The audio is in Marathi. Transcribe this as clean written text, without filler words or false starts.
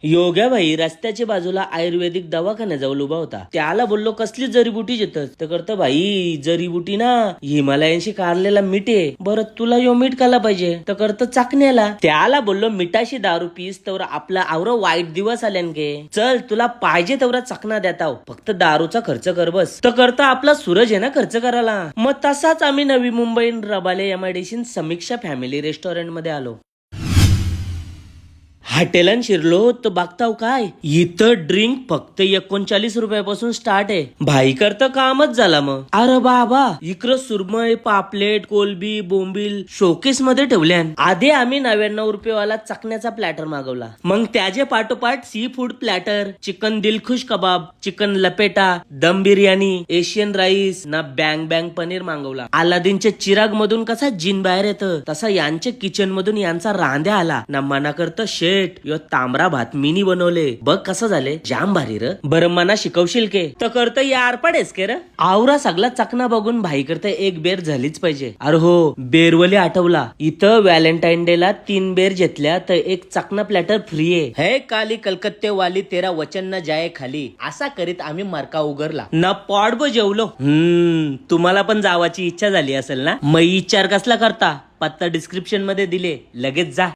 योग्या भाई रस्त्याच्या बाजूला आयुर्वेदिक दवाखान्या जवळ उभा होता. त्याला बोललो कसली जडीबुटी येतस तर करतं भाई जडीबुटी ना हिमालयांशी कारलेला मीठ आहे. बरं तुला यो मीठ खाला पाहिजे तर करतं चाकण्याला. त्याला बोललो मिठाशी दारू पीस तर आपला आवर वाईट दिवस आल्यान गे. चल तुला पाहिजे तेवढा चकना देताव फक्त दारूचा खर्च कर बस. तर करता आपला सूरज आहे ना खर्च करायला. मग तसाच आम्ही नवी मुंबई रबाले एमआयडीसी समीक्षा फॅमिली रेस्टॉरंट मध्ये आलो. हॉटेलान शिरलो तर बघताव काय इथं ड्रिंक फक्त 39 रुपयापासून स्टार्ट आहे. भाई करतं कामच झाला मग. अरे बाबा इकडं सुरमई पापलेट कोलबी बोंबील शोकेस मध्ये ठेवल्यान. आधी आम्ही 99 रुपयेवाला चकण्याचा प्लॅटर मागवला. मग त्याचे पाठोपाठ सी फूड प्लॅटर चिकन दिलखुश कबाब चिकन लपेटा दम बिर्याणी एशियन राईस ना बँग बँग पनीर मागवला. अलादीनच्या चिराग मधून कसा जिन बाहेर येतं तसा यांच्या किचन मधून यांचा रांद्या आला ना. मना करतं शेट यो तांबरा भात मिनी बनवले बघ कसं झाले जाम भारी र. बरं मना शिकवशील के तर करतं यार पडेस के र. आवरा सगळा चकना बघून भाई करतं एक बेर झालीच पाहिजे. अरे हो बेरवली आठवला इथं व्हॅलेंटाईन डे ला 3 बेर घेतल्या तर एक चकना प्लॅटर फ्री आहे. हे काली कलकत्ते वाली तेरा वचन न जाय खाली असा करीत आम्ही मरका उगरला ना पॉट ब जेवलो. तुम्हाला पण जावाची इच्छा झाली असेल ना. मग विचार कसला करता पत्ता डिस्क्रिप्शन मध्ये दिले लगेच जा.